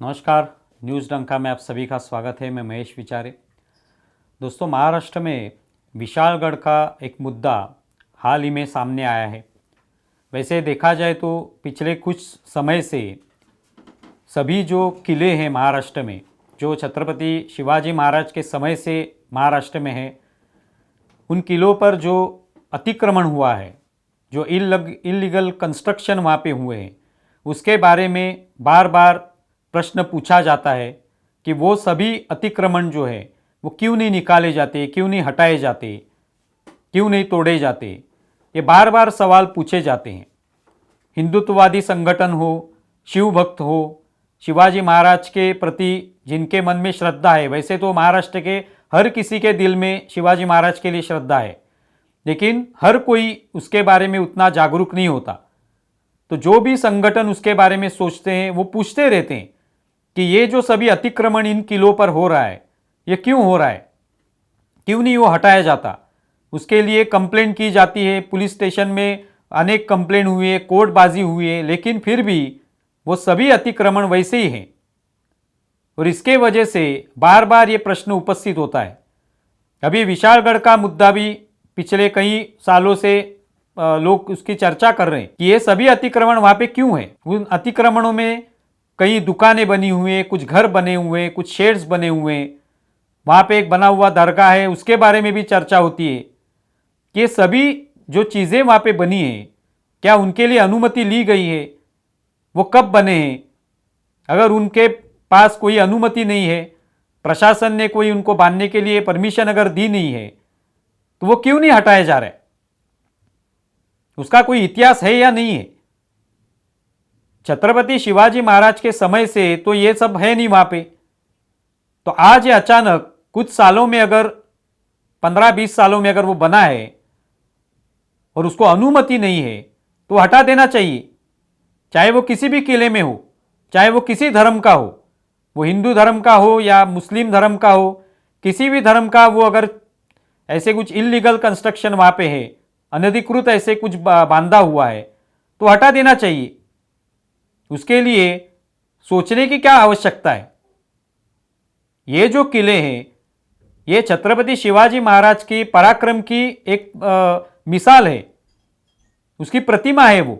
नमस्कार, न्यूज़ डंका में आप सभी का स्वागत है। मैं महेश विचारे। दोस्तों, महाराष्ट्र में विशालगढ़ का एक मुद्दा हाल ही में सामने आया है। वैसे देखा जाए तो पिछले कुछ समय से सभी जो किले हैं महाराष्ट्र में, जो छत्रपति शिवाजी महाराज के समय से महाराष्ट्र में है, उन किलों पर जो अतिक्रमण हुआ है, जो इलीगल कंस्ट्रक्शन वहाँ पे हुए हैं, उसके बारे में बार बार प्रश्न पूछा जाता है कि वो सभी अतिक्रमण जो है वो क्यों नहीं निकाले जाते, क्यों नहीं हटाए जाते, क्यों नहीं तोड़े जाते। ये बार बार सवाल पूछे जाते हैं। हिंदुत्ववादी संगठन हो, शिव भक्त हो, शिवाजी महाराज के प्रति जिनके मन में श्रद्धा है, वैसे तो महाराष्ट्र के हर किसी के दिल में शिवाजी महाराज के लिए श्रद्धा है, लेकिन हर कोई उसके बारे में उतना जागरूक नहीं होता। तो जो भी संगठन उसके बारे में सोचते हैं वो पूछते रहते हैं कि ये जो सभी अतिक्रमण इन किलों पर हो रहा है, ये क्यों हो रहा है, क्यों नहीं वो हटाया जाता। उसके लिए कंप्लेंट की जाती है, पुलिस स्टेशन में अनेक कंप्लेंट हुई है, कोर्टबाजी हुई है, लेकिन फिर भी वो सभी अतिक्रमण वैसे ही हैं। और इसके वजह से बार बार ये प्रश्न उपस्थित होता है। अभी विशालगढ़ का मुद्दा भी पिछले कई सालों से लोग उसकी चर्चा कर रहे हैं कि ये सभी अतिक्रमण वहाँ पे क्यों हैं। उन अतिक्रमणों में कई दुकानें बनी हुई हैं, कुछ घर बने हुए हैं, कुछ शेड्स बने हुए हैं, वहाँ पे एक बना हुआ दरगाह है, उसके बारे में भी चर्चा होती है कि ये सभी जो चीज़ें वहाँ पे बनी हैं, क्या उनके लिए अनुमति ली गई है, वो कब बने हैं। अगर उनके पास कोई अनुमति नहीं है, प्रशासन ने कोई उनको बांधने के लिए परमिशन अगर दी नहीं है, तो वो क्यों नहीं हटाया जा रहा है। उसका कोई इतिहास है या नहीं है। छत्रपति शिवाजी महाराज के समय से तो ये सब है नहीं वहां पे। तो आज ये अचानक कुछ सालों में, अगर 15-20 सालों में अगर वो बना है और उसको अनुमति नहीं है, तो हटा देना चाहिए। चाहे वो किसी भी किले में हो, चाहे वो किसी धर्म का हो, वो हिंदू धर्म का हो या मुस्लिम धर्म का हो, किसी भी धर्म का, वो अगर ऐसे कुछ इलीगल कंस्ट्रक्शन वहां पे है, अनधिकृत ऐसे कुछ बांधा हुआ है, तो हटा देना चाहिए। उसके लिए सोचने की क्या आवश्यकता है। ये जो किले हैं, ये छत्रपति शिवाजी महाराज की पराक्रम की एक मिसाल है, उसकी प्रतिमा है। वो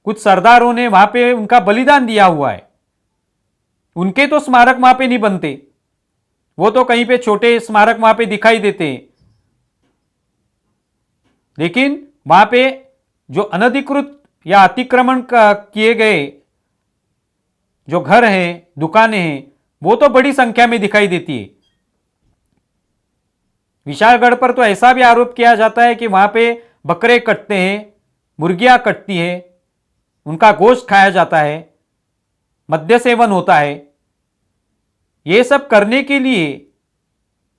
कुछ सरदारों ने वहां पे उनका बलिदान दिया हुआ है। उनके तो स्मारक वहां पे नहीं बनते, वो तो कहीं पे छोटे स्मारक वहां पे दिखाई देते हैं, लेकिन वहां पे जो अनधिकृत या अतिक्रमण किए गए जो घर हैं, दुकानें हैं, वो तो बड़ी संख्या में दिखाई देती है। विशालगढ़ पर तो ऐसा भी आरोप किया जाता है कि वहां पे बकरे कटते हैं, मुर्गियां कटती हैं, उनका गोश्त खाया जाता है, मद्य सेवन होता है। ये सब करने के लिए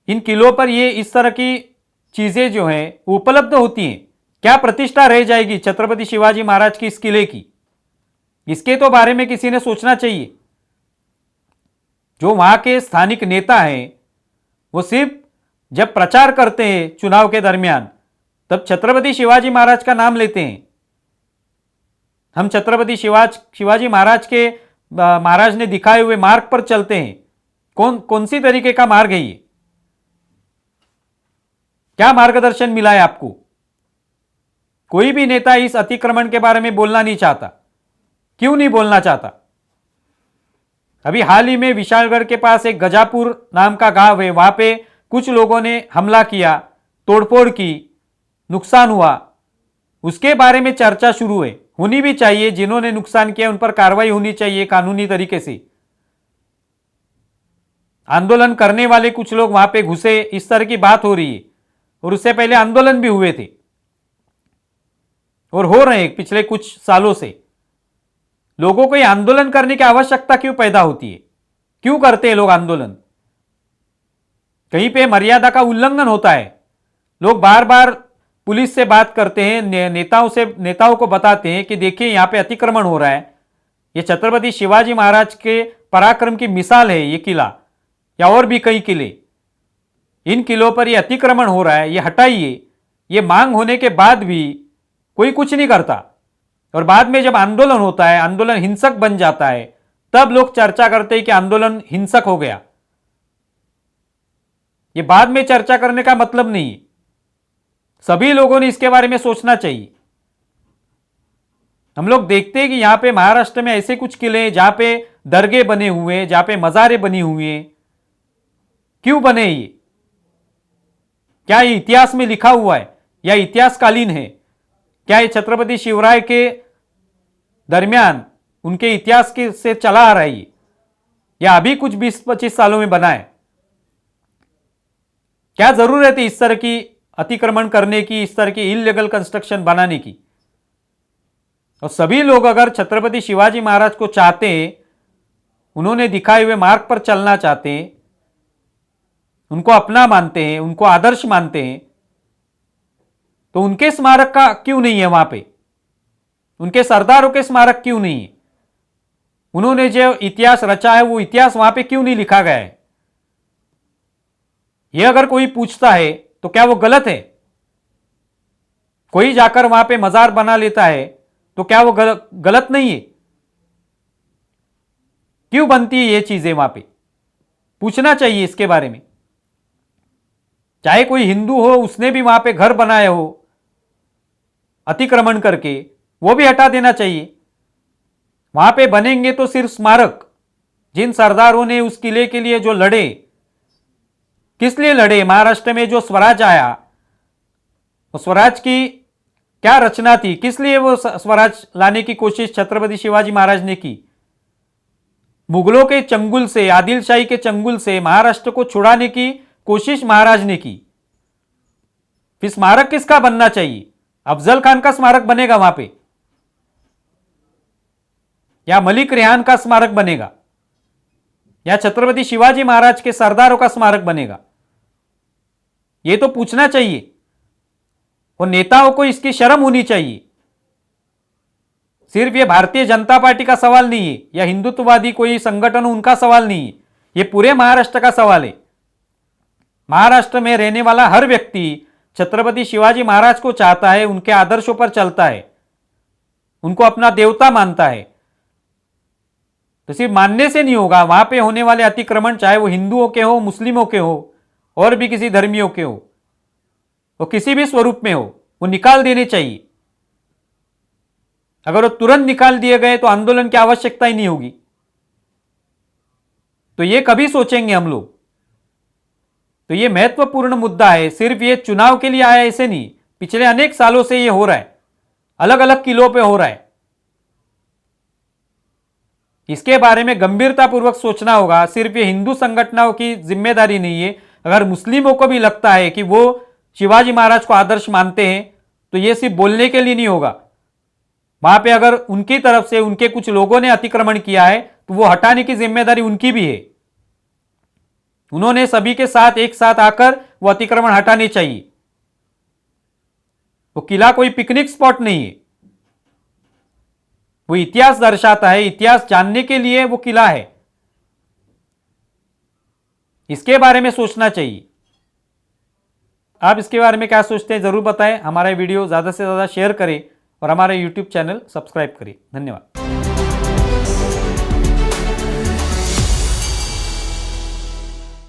इन किलों पर ये इस तरह की चीजें जो हैं उपलब्ध होती हैं। क्या प्रतिष्ठा रह जाएगी छत्रपति शिवाजी महाराज की इस किले की, इसके तो बारे में किसी ने सोचना चाहिए। जो वहां के स्थानिक नेता हैं, वो सिर्फ जब प्रचार करते हैं चुनाव के दरमियान, तब छत्रपति शिवाजी महाराज का नाम लेते हैं। हम छत्रपति शिवाजी महाराज के महाराज ने दिखाए हुए मार्ग पर चलते हैं। कौन सी तरीके का मार्ग है ये, क्या मार्गदर्शन मिला है आपको। कोई भी नेता इस अतिक्रमण के बारे में बोलना नहीं चाहता। क्यों नहीं बोलना चाहता। अभी हाल ही में विशालगढ़ के पास एक गजापुर नाम का गांव है, वहां पे कुछ लोगों ने हमला किया, तोड़फोड़ की, नुकसान हुआ। उसके बारे में चर्चा शुरू है, होनी भी चाहिए। जिन्होंने नुकसान किया उन पर कार्रवाई होनी चाहिए कानूनी तरीके से। आंदोलन करने वाले कुछ लोग वहां पे घुसे, इस तरह की बात हो रही है। और उससे पहले आंदोलन भी हुए थे और हो रहे हैं पिछले कुछ सालों से। लोगों को ये आंदोलन करने की आवश्यकता क्यों पैदा होती है, क्यों करते हैं लोग आंदोलन। कहीं पे मर्यादा का उल्लंघन होता है। लोग बार बार पुलिस से बात करते हैं, नेताओं को बताते हैं कि देखिए यहां पे अतिक्रमण हो रहा है, ये छत्रपति शिवाजी महाराज के पराक्रम की मिसाल है ये किला, या और भी कई किले। इन किलों पर ये अतिक्रमण हो रहा है, ये हटाइए। ये मांग होने के बाद भी कोई कुछ नहीं करता। और बाद में जब आंदोलन होता है, आंदोलन हिंसक बन जाता है, तब लोग चर्चा करते हैं कि आंदोलन हिंसक हो गया। ये बाद में चर्चा करने का मतलब नहीं है। सभी लोगों ने इसके बारे में सोचना चाहिए। हम लोग देखते हैं कि यहां पे महाराष्ट्र में ऐसे कुछ किले हैं जहां पे दरगाह बने हुए हैं, जहां पे मज़ारें बनी हुई हैं। क्यों बने ये? क्या ये इतिहास में लिखा हुआ है या इतिहासकालीन है? क्या ये छत्रपति शिवराय के दरमियान उनके इतिहास के से चला आ रहा है या अभी कुछ 20-25 सालों में बना है? क्या जरूरत है इस तरह की अतिक्रमण करने की, इस तरह की इलीगल कंस्ट्रक्शन बनाने की? और सभी लोग अगर छत्रपति शिवाजी महाराज को चाहते हैं, उन्होंने दिखाए हुए मार्ग पर चलना चाहते हैं, उनको अपना मानते हैं, उनको आदर्श मानते हैं, तो उनके स्मारक का क्यों नहीं है वहां पे? उनके सरदारों के स्मारक क्यों नहीं है? उन्होंने जो इतिहास रचा है वो इतिहास वहां पे क्यों नहीं लिखा गया है? यह अगर कोई पूछता है तो क्या वो गलत है? कोई जाकर वहां पे मजार बना लेता है तो क्या वो गलत नहीं है? क्यों बनती है ये चीजें वहां पे? पूछना चाहिए इसके बारे में। चाहे कोई हिंदू हो, उसने भी वहां पे घर बनाया हो अतिक्रमण करके, वो भी हटा देना चाहिए। वहां पे बनेंगे तो सिर्फ स्मारक, जिन सरदारों ने उस किले के लिए जो लड़े, किस लिए लड़े, महाराष्ट्र में जो स्वराज आया, वो स्वराज की क्या रचना थी, किस लिए वो स्वराज लाने की कोशिश छत्रपति शिवाजी महाराज ने की? मुगलों के चंगुल से, आदिल शाही के चंगुल से महाराष्ट्र को छुड़ाने की कोशिश महाराज ने की। फिर स्मारक किसका बनना चाहिए? अफजल खान का स्मारक बनेगा वहां पे, या मलिक रेहान का स्मारक बनेगा, या छत्रपति शिवाजी महाराज के सरदारों का स्मारक बनेगा? यह तो पूछना चाहिए और नेताओं को इसकी शर्म होनी चाहिए। सिर्फ ये भारतीय जनता पार्टी का सवाल नहीं है या हिंदुत्ववादी कोई संगठन हो उनका सवाल नहीं है, ये पूरे महाराष्ट्र का सवाल है। महाराष्ट्र में रहने वाला हर व्यक्ति छत्रपति शिवाजी महाराज को चाहता है, उनके आदर्शों पर चलता है, उनको अपना देवता मानता है। तो सिर्फ मानने से नहीं होगा, वहां पे होने वाले अतिक्रमण, चाहे वो हिंदुओं के हो, मुस्लिमों के हो, और भी किसी धर्मियों के हो, वो किसी भी स्वरूप में हो, वो निकाल देने चाहिए। अगर वो तुरंत निकाल दिए गए तो आंदोलन की आवश्यकता ही नहीं होगी। तो ये कभी सोचेंगे हम लोग? तो ये महत्वपूर्ण मुद्दा है। सिर्फ ये चुनाव के लिए आया ऐसे नहीं, पिछले अनेक सालों से ये हो रहा है, अलग अलग किलों पे हो रहा है। इसके बारे में गंभीरतापूर्वक सोचना होगा। सिर्फ ये हिंदू संगठनों की जिम्मेदारी नहीं है। अगर मुस्लिमों को भी लगता है कि वो शिवाजी महाराज को आदर्श मानते हैं तो ये सिर्फ बोलने के लिए नहीं होगा। वहां पे अगर उनकी तरफ से उनके कुछ लोगों ने अतिक्रमण किया है तो वो हटाने की जिम्मेदारी उनकी भी है। उन्होंने सभी के साथ एक साथ आकर वो अतिक्रमण हटाने चाहिए। वो किला कोई पिकनिक स्पॉट नहीं है, वो इतिहास दर्शाता है, इतिहास जानने के लिए वो किला है। इसके बारे में सोचना चाहिए। आप इसके बारे में क्या सोचते हैं जरूर बताएं। हमारा वीडियो ज्यादा से ज्यादा शेयर करें और हमारे YouTube चैनल सब्सक्राइब करें। धन्यवाद।